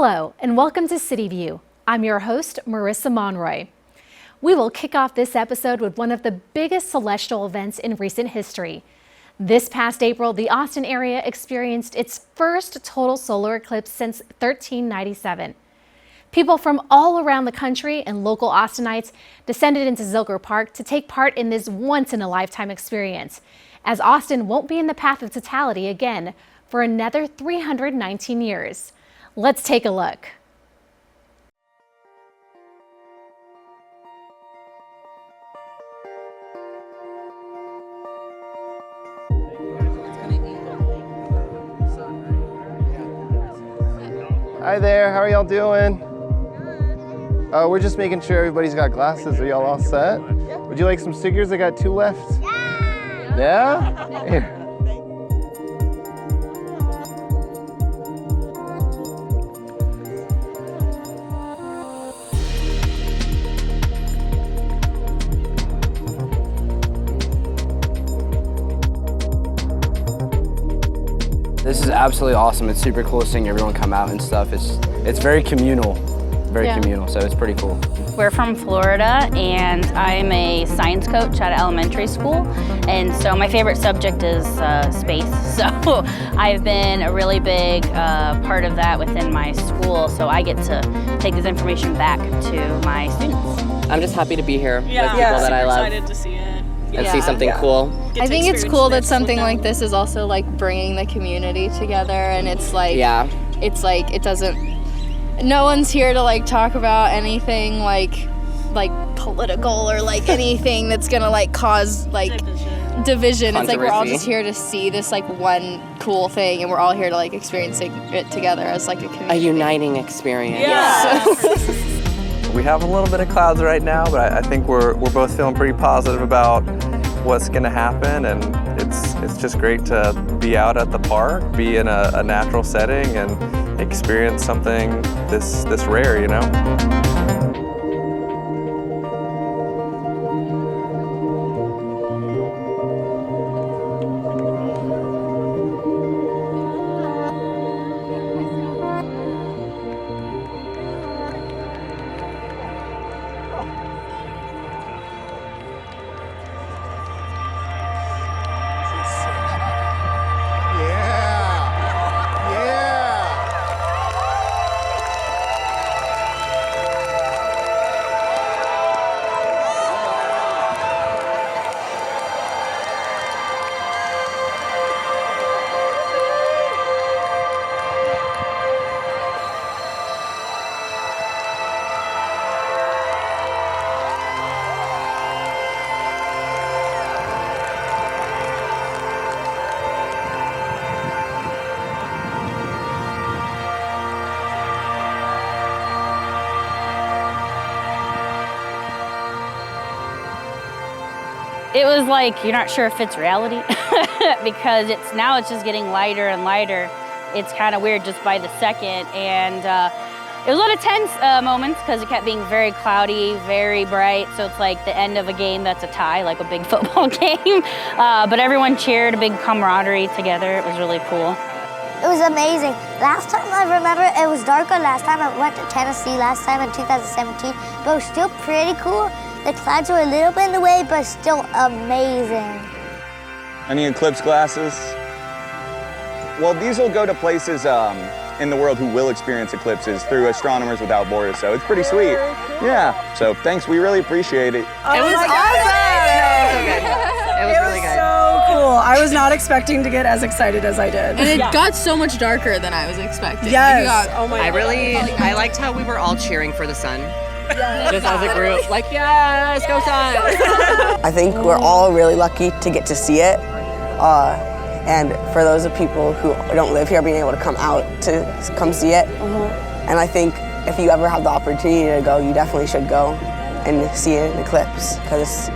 Hello and welcome to CityView. I'm your host, Marissa Monroy. We will kick off this episode with one of the biggest celestial events in recent history. This past April, the Austin area experienced its first total solar eclipse since 1397. People from all around the country and local Austinites descended into Zilker Park to take part in this once-in-a-lifetime experience, as Austin won't be in the path of totality again for another 319 years. Let's take a look. Hi there, how are y'all doing? We're just making sure everybody's got glasses. Are y'all all set? Yeah. Would you like some stickers? I got 2 left. Yeah? Yeah? Here. This is absolutely awesome. It's super cool seeing everyone come out and stuff. It's very communal, communal, so it's pretty cool. We're from Florida and I'm a science coach at an elementary school, and so my favorite subject is space. So I've been a really big part of that within my school, so I get to take this information back to my students. I'm just happy to be here with people that I love. Excited to see it. And see something cool. I think it's cool that something like this is also like bringing the community together, and it's like, it doesn't, no one's here to like talk about anything like political or like anything that's gonna like cause like division. It's like we're all just here to see this like one cool thing, and we're all here to like experience it together as like a community. A uniting experience. Yeah. We have a little bit of clouds right now, but I think we're both feeling pretty positive about what's going to happen, and it's just great to be out at the park, be in a natural setting, and experience something this rare, you know? It was like, you're not sure if it's reality because now it's just getting lighter and lighter. It's kind of weird just by the second, and it was a lot of tense moments because it kept being very cloudy, very bright, so it's like the end of a game that's a tie, like a big football game. But everyone cheered, a big camaraderie together. It was really cool. It was amazing. Last time I remember it was darker. Last time I went to Tennessee last time in 2017, but it was still pretty cool. The clouds were a little bit in the way, but still amazing. Any eclipse glasses? Well, these will go to places in the world who will experience eclipses through Astronomers Without Borders, so it's pretty sweet. Yeah, so thanks, we really appreciate it. Oh, it was awesome! It was really good. So cool. I was not expecting to get as excited as I did. And it got so much darker than I was expecting. Yes. Oh my God. I liked how we were all cheering for the sun. Just as a group, like, yes, go sun! I think we're all really lucky to get to see it. And for those of people who don't live here, being able to come out to come see it. And I think if you ever have the opportunity to go, you definitely should go and see an eclipse, because it's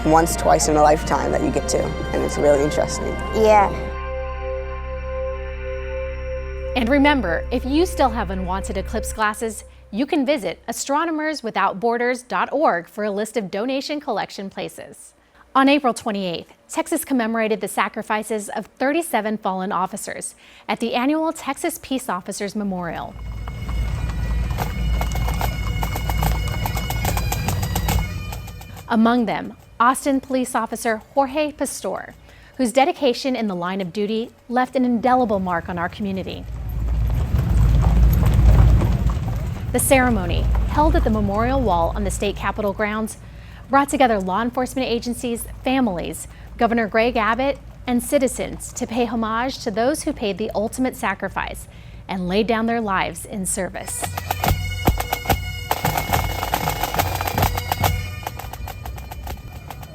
once, twice in a lifetime that you get to, and it's really interesting. Yeah. And remember, if you still have unwanted eclipse glasses, you can visit astronomerswithoutborders.org for a list of donation collection places. On April 28th, Texas commemorated the sacrifices of 37 fallen officers at the annual Texas Peace Officers Memorial. Among them, Austin police officer Jorge Pastor, whose dedication in the line of duty left an indelible mark on our community. The ceremony, held at the memorial wall on the state capitol grounds, brought together law enforcement agencies, families, Governor Greg Abbott, and citizens to pay homage to those who paid the ultimate sacrifice and laid down their lives in service.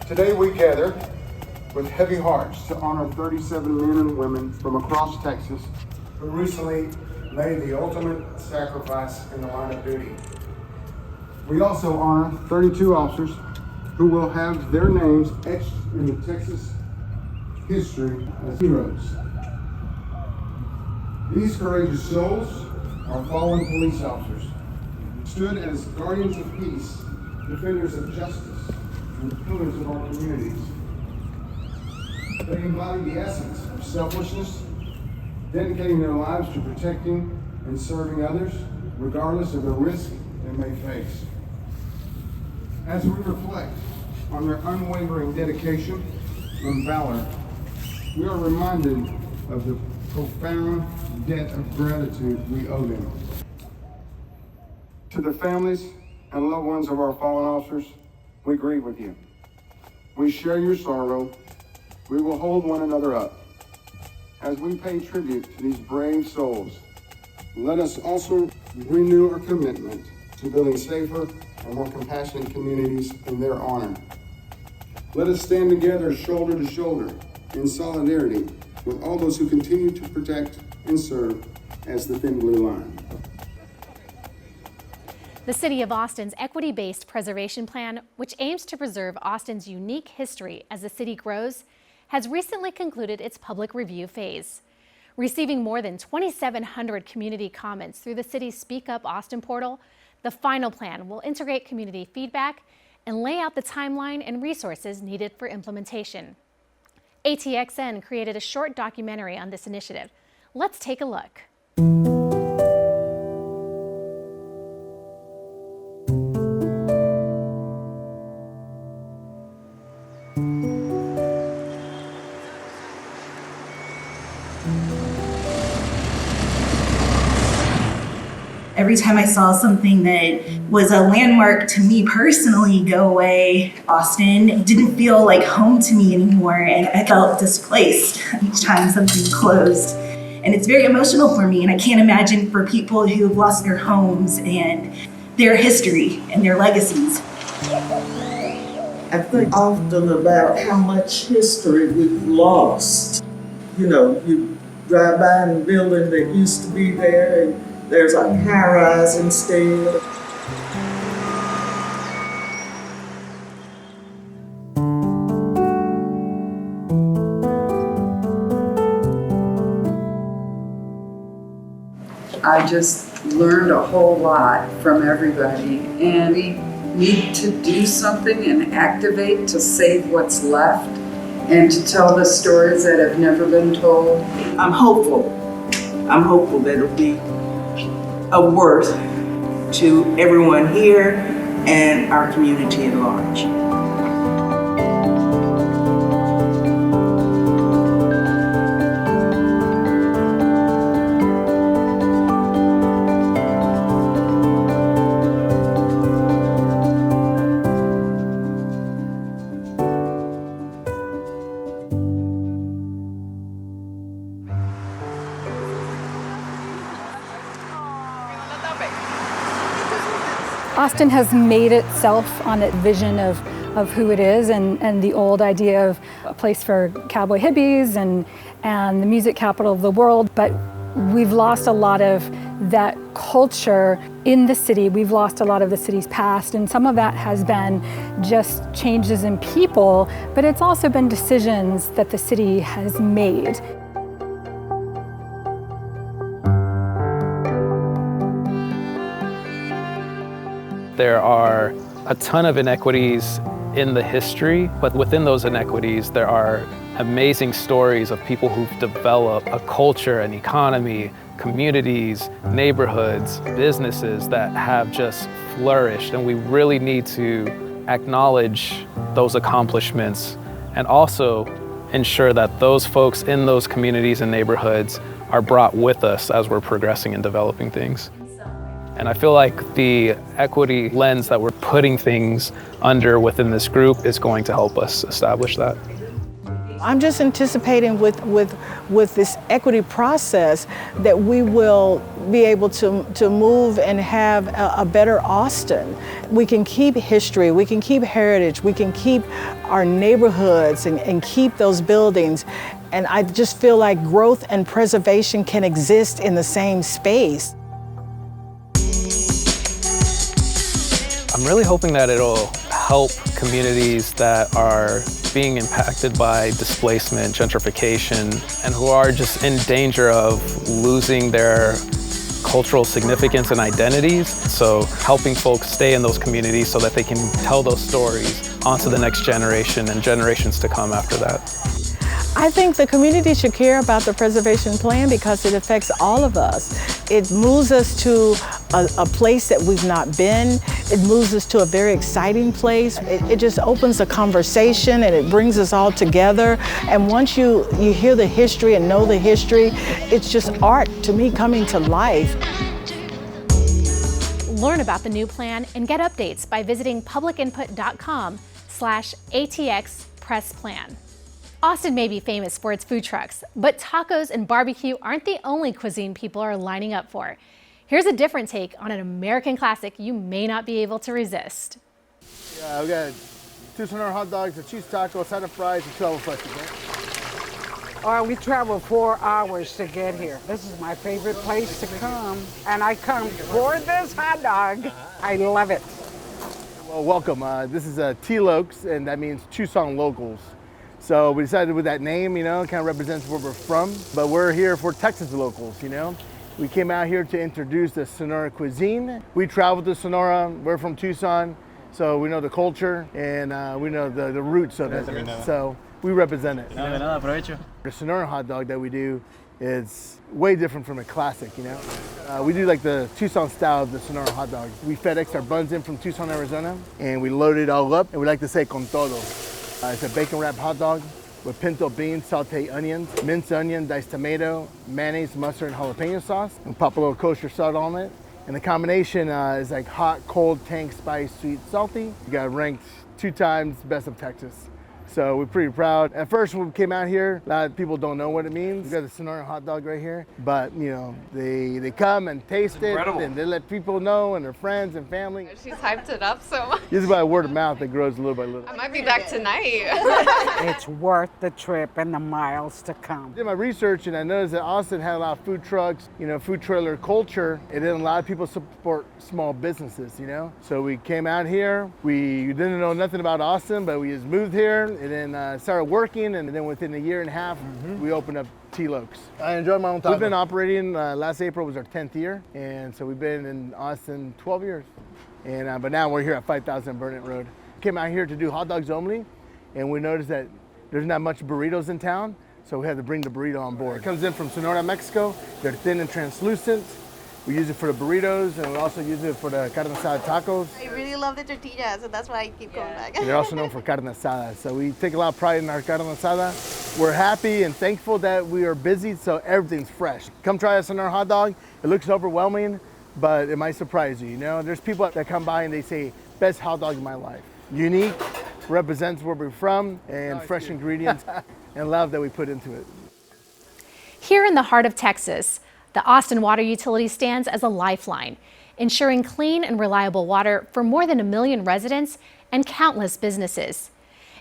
Today we gather with heavy hearts to honor 37 men and women from across Texas who recently made the ultimate sacrifice in the line of duty. We also honor 32 officers who will have their names etched in the Texas history as heroes. These courageous souls are fallen police officers, stood as guardians of peace, defenders of justice, and pillars of our communities. They embody the essence of selflessness, dedicating their lives to protecting and serving others, regardless of the risk they may face. As we reflect on their unwavering dedication and valor, we are reminded of the profound debt of gratitude we owe them. To the families and loved ones of our fallen officers, we grieve with you. We share your sorrow. We will hold one another up. As we pay tribute to these brave souls, let us also renew our commitment to building safer and more compassionate communities in their honor. Let us stand together shoulder to shoulder in solidarity with all those who continue to protect and serve as the thin blue line. The City of Austin's equity-based preservation plan, which aims to preserve Austin's unique history as the city grows, has recently concluded its public review phase. Receiving more than 2,700 community comments through the city's Speak Up Austin portal, the final plan will integrate community feedback and lay out the timeline and resources needed for implementation. ATXN created a short documentary on this initiative. Let's take a look. Every time I saw something that was a landmark to me personally go away, Austin didn't feel like home to me anymore, and I felt displaced each time something closed. And it's very emotional for me, and I can't imagine for people who've lost their homes and their history and their legacies. I think often about how much history we've lost. You know, you drive by a building that used to be there, and there's a high-rise instead. I just learned a whole lot from everybody, and we need to do something and activate to save what's left and to tell the stories that have never been told. I'm hopeful. I'm hopeful that it'll be a worth to everyone here and our community at large. Austin has made itself on its vision of who it is, and the old idea of a place for cowboy hippies and the music capital of the world. But we've lost a lot of that culture in the city. We've lost a lot of the city's past, and some of that has been just changes in people, but it's also been decisions that the city has made. There are a ton of inequities in the history, but within those inequities, there are amazing stories of people who've developed a culture, an economy, communities, neighborhoods, businesses that have just flourished, and we really need to acknowledge those accomplishments and also ensure that those folks in those communities and neighborhoods are brought with us as we're progressing and developing things. And I feel like the equity lens that we're putting things under within this group is going to help us establish that. I'm just anticipating with this equity process that we will be able to move and have a better Austin. We can keep history, we can keep heritage, we can keep our neighborhoods and keep those buildings. And I just feel like growth and preservation can exist in the same space. I'm really hoping that it'll help communities that are being impacted by displacement, gentrification, and who are just in danger of losing their cultural significance and identities. So helping folks stay in those communities so that they can tell those stories onto the next generation and generations to come after that. I think the community should care about the preservation plan because it affects all of us. It moves us to a place that we've not been. It moves us to a very exciting place. It just opens a conversation and it brings us all together. And once you hear the history and know the history, it's just art to me coming to life. Learn about the new plan and get updates by visiting publicinput.com/ATXPressPlan. Austin may be famous for its food trucks, but tacos and barbecue aren't the only cuisine people are lining up for. Here's a different take on an American classic you may not be able to resist. Yeah, we got 2 Sonoran hot dogs, a cheese taco, a side of fries, and 2 fletches. We travel 4 hours to get here. This is my favorite place to come, and I come for this hot dog. I love it. Well, welcome. This is T-Lokes, and that means Tucson locals. So we decided with that name, it kind of represents where we're from, but we're here for Texas locals, We came out here to introduce the Sonora cuisine. We traveled to Sonora, we're from Tucson, so we know the culture and we know the roots of it, so we represent it. The Sonoran hot dog that we do is way different from a classic, We do like the Tucson style of the Sonoran hot dog. We FedEx our buns in from Tucson, Arizona, and we load it all up, and we like to say con todo. It's a bacon wrapped hot dog with pinto beans, sauteed onions, minced onion, diced tomato, mayonnaise, mustard, and jalapeno sauce. And pop a little kosher salt on it. And the combination is like hot, cold, tank, spice, sweet, salty. We got ranked 2 times best of Texas. So we're pretty proud. At first when we came out here, a lot of people don't know what it means. We got the Sonoran hot dog right here. But they come and taste it and they let people know and their friends and family. She's hyped it up so much. It's by word of mouth that grows little by little. I might be back tonight. It's worth the trip and the miles to come. I did my research and I noticed that Austin had a lot of food trucks, food trailer culture, and then a lot of people support small businesses, So we came out here, we didn't know nothing about Austin, but we just moved here and then started working, and then within a year and a half, we opened up T-Lokes. I enjoyed my own time. We've been operating, last April was our 10th year, and so we've been in Austin 12 years. And but now we're here at 5000 Burnett Road. Came out here to do hot dogs only, and we noticed that there's not much burritos in town, so we had to bring the burrito on board. It comes in from Sonora, Mexico. They're thin and translucent. We use it for the burritos, and we also use it for the carne asada tacos. I really love the tortillas, so that's why I keep going back. They're also known for carne asada, so we take a lot of pride in our carne asada. We're happy and thankful that we are busy, so everything's fresh. Come try us on our hot dog. It looks overwhelming, but it might surprise you. There's people that come by and they say, best hot dog in my life. Unique, represents where we're from, and fresh ingredients and love that we put into it. Here in the heart of Texas, the Austin Water Utility stands as a lifeline, ensuring clean and reliable water for more than 1 million residents and countless businesses.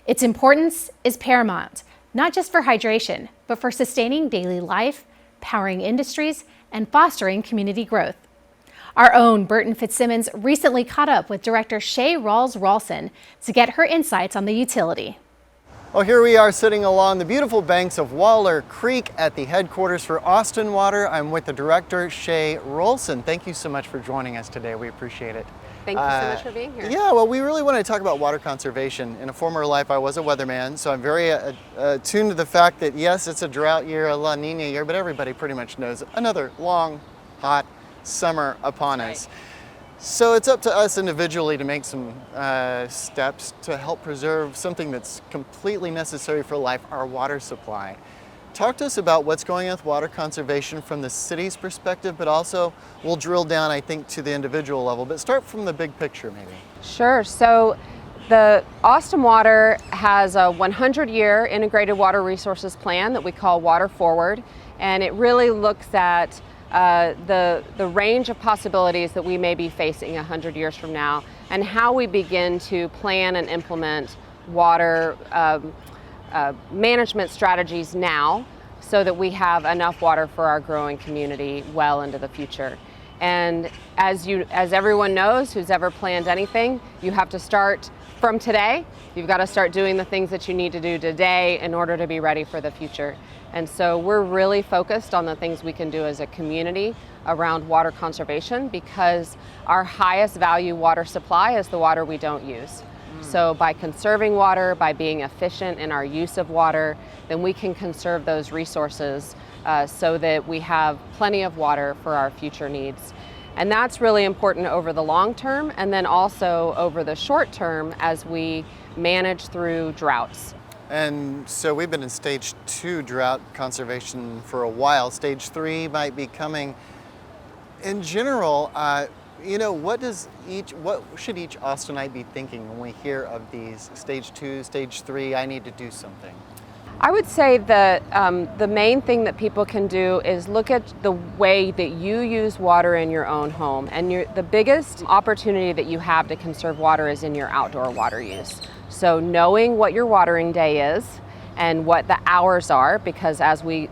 Its importance is paramount, not just for hydration, but for sustaining daily life, powering industries, and fostering community growth. Our own Burton Fitzsimmons recently caught up with Director Shay Ralls to get her insights on the utility. Well, here we are sitting along the beautiful banks of Waller Creek at the headquarters for Austin Water. I'm with the director, Shay Roalson. Thank you so much for joining us today. We appreciate it. Thank you so much for being here. Yeah, well, we really want to talk about water conservation. In a former life, I was a weatherman, so I'm very attuned to the fact that, yes, it's a drought year, a La Nina year, but everybody pretty much knows another long, hot summer upon us. So it's up to us individually to make some steps to help preserve something that's completely necessary for life, our water supply. Talk to us about what's going on with water conservation from the city's perspective, but also we'll drill down, I think, to the individual level, but start from the big picture maybe. Sure. So the Austin Water has a 100-year integrated water resources plan that we call Water Forward, and it really looks at the range of possibilities that we may be facing 100 years from now and how we begin to plan and implement water management strategies now so that we have enough water for our growing community well into the future. And as everyone knows who's ever planned anything, you have to start from today. You've got to start doing the things that you need to do today in order to be ready for the future. And so we're really focused on the things we can do as a community around water conservation because our highest value water supply is the water we don't use. So by conserving water, by being efficient in our use of water, then we can conserve those resources so that we have plenty of water for our future needs. And that's really important over the long term and then also over the short term as we manage through droughts. And so we've been in stage 2 drought conservation for a while. Stage 3 might be coming. In general, you know, what should each Austinite be thinking when we hear of these stage 2, stage 3, I need to do something? I would say that the main thing that people can do is look at the way that you use water in your own home. And the biggest opportunity that you have to conserve water is in your outdoor water use. So knowing what your watering day is and what the hours are, because as we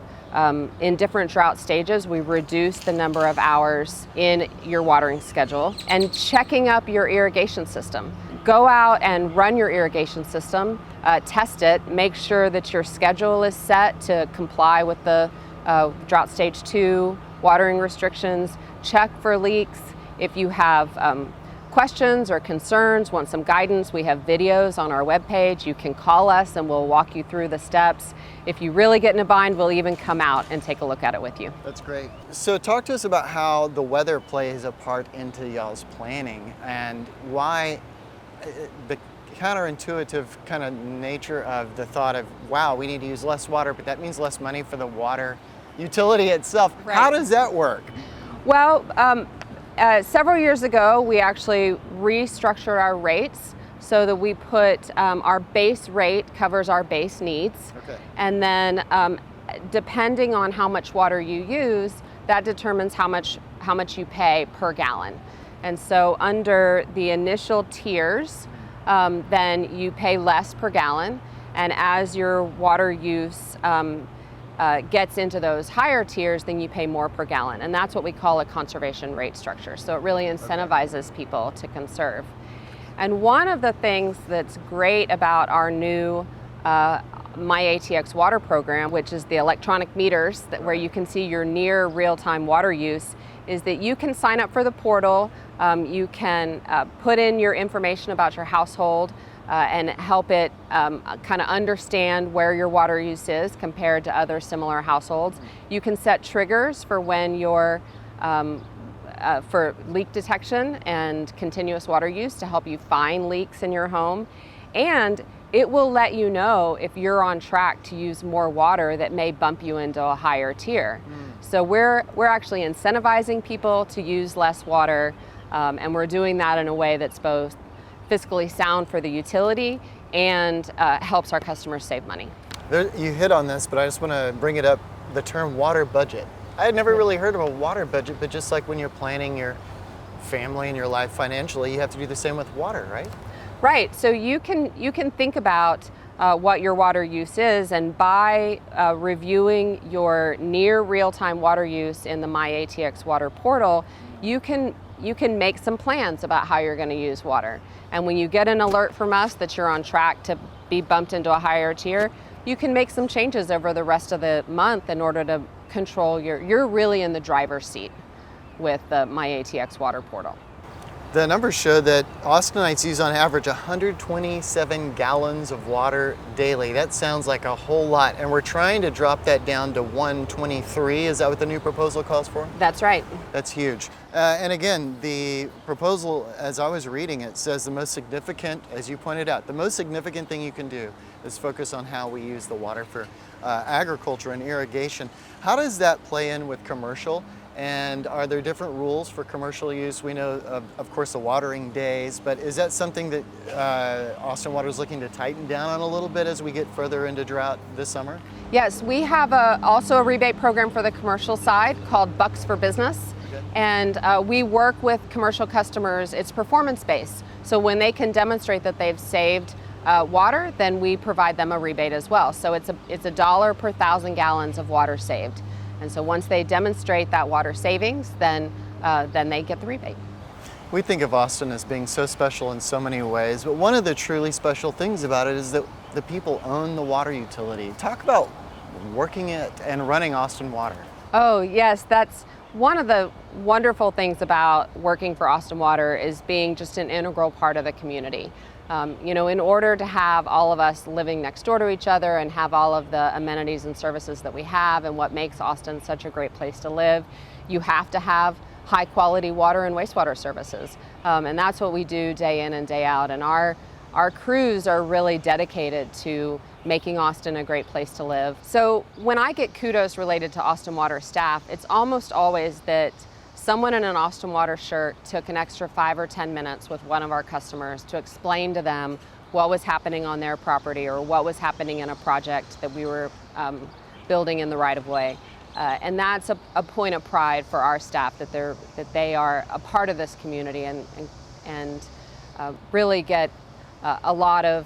in different drought stages, we reduce the number of hours in your watering schedule, and checking up your irrigation system. Go out and run your irrigation system, test it, make sure that your schedule is set to comply with the drought stage 2 watering restrictions. Check for leaks. If you have questions or concerns, want some guidance, we have videos on our webpage. You can call us and we'll walk you through the steps. If you really get in a bind, we'll even come out and take a look at it with you. That's great. So talk to us about how the weather plays a part into y'all's planning and why the counterintuitive kind of nature of the thought of, wow, we need to use less water, but that means less money for the water utility itself. Right. How does that work? Well, several years ago, we actually restructured our rates so that we put our base rate covers our base needs. Okay. And then depending on how much water you use, that determines how much you pay per gallon. And so under the initial tiers, then you pay less per gallon. And as your water use gets into those higher tiers, then you pay more per gallon. And that's what we call a conservation rate structure. So it really incentivizes people to conserve. And one of the things that's great about our new MyATX water program, which is the electronic meters where you can see your near real-time water use, is that you can sign up for the portal, you can put in your information about your household, and help it kind of understand where your water use is compared to other similar households. You can set triggers for when you're for leak detection and continuous water use to help you find leaks in your home. And it will let you know if you're on track to use more water that may bump you into a higher tier. So we're actually incentivizing people to use less water, and we're doing that in a way that's both fiscally sound for the utility and helps our customers save money. You hit on this, but I just want to bring it up, the term water budget. I had never really heard of a water budget, but just like when you're planning your family and your life financially, you have to do the same with water, right? Right, so you can think about what your water use is, and by reviewing your near real-time water use in the MyATX water portal, you can make some plans about how you're going to use water. And when you get an alert from us that you're on track to be bumped into a higher tier, you can make some changes over the rest of the month in order to control you're really in the driver's seat with the MyATX water portal. The numbers show that Austinites use on average 127 gallons of water daily. That sounds like a whole lot, and we're trying to drop that down to 123. Is that what the new proposal calls for? That's right. That's huge. And again, the proposal, as I was reading it, says the most significant, as you pointed out, the most significant thing you can do is focus on how we use the water for agriculture and irrigation. How does that play in with commercial? And are there different rules for commercial use? We know, of course, the watering days, but is that something that Austin Water is looking to tighten down on a little bit as we get further into drought this summer? Yes, we have also a rebate program for the commercial side called Bucks for Business. Okay. And we work with commercial customers. It's performance-based. So when they can demonstrate that they've saved water, then we provide them a rebate as well. So it's $1 per 1,000 gallons of water saved. And so once they demonstrate that water savings, then they get the rebate. We think of Austin as being so special in so many ways, but one of the truly special things about it is that the people own the water utility. Talk about working it and running Austin Water. Oh yes, that's one of the wonderful things about working for Austin Water is being just an integral part of the community. You know, in order to have all of us living next door to each other and have all of the amenities and services that we have and what makes Austin such a great place to live, you have to have high quality water and wastewater services. And that's what we do day in and day out. And our crews are really dedicated to making Austin a great place to live. So when I get kudos related to Austin Water staff, it's almost always that someone in an Austin Water shirt took an extra 5 or 10 minutes with one of our customers to explain to them what was happening on their property or what was happening in a project that we were building in the right-of-way. And that's a point of pride for our staff, that they are a part of this community and really get a lot of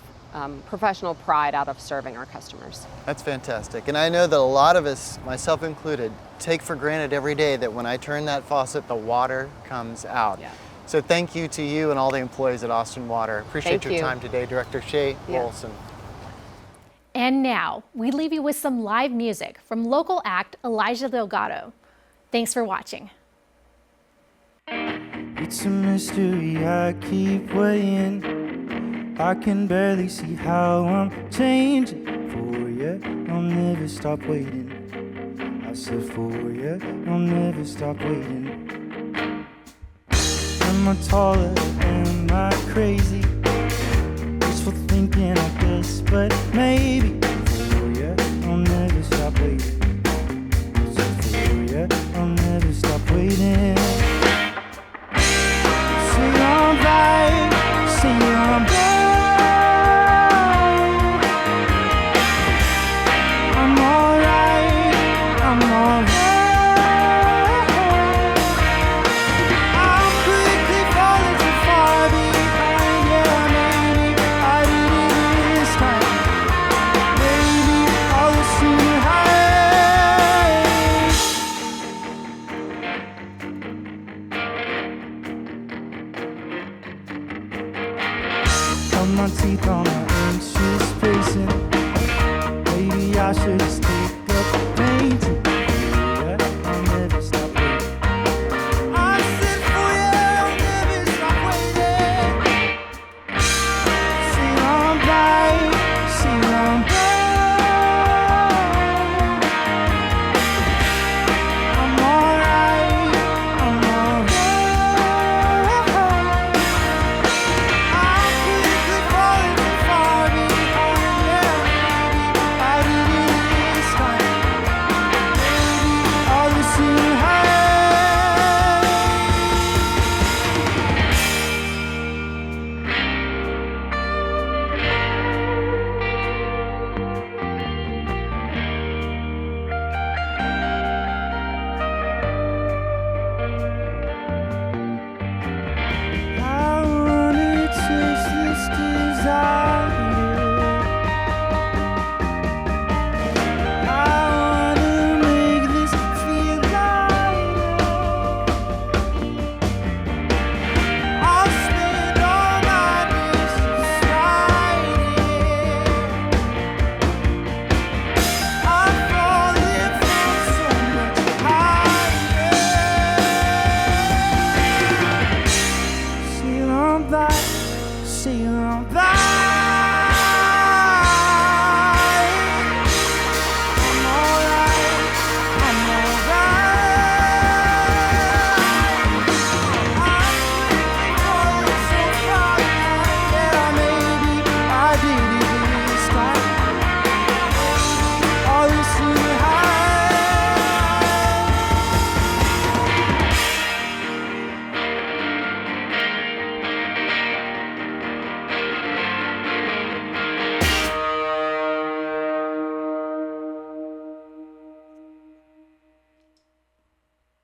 professional pride out of serving our customers. That's fantastic. And I know that a lot of us, myself included, take for granted every day that when I turn that faucet, the water comes out. Yeah. So thank you to you and all the employees at Austin Water. Appreciate your time today, Director Shay Roalson. And now, we leave you with some live music from local act Elijah Delgado. Thanks for watching. It's a mystery, I keep waiting. I can barely see how I'm changing for you. I'll never stop waiting. I said for you, I'll never stop waiting. Am I taller? Am I crazy? Wishful thinking, I guess, but maybe for you, I'll never stop waiting. I said for you, I'll never stop waiting. Say I'm right, say I'm right. My teeth on my anxious pacing. Maybe I should just take up painting. Yeah, I'll never stop waiting. I said for you, I'll never stop waiting. Say I'm right, say I'm right. I'm alright, I'm alright. I wanna taste this desire.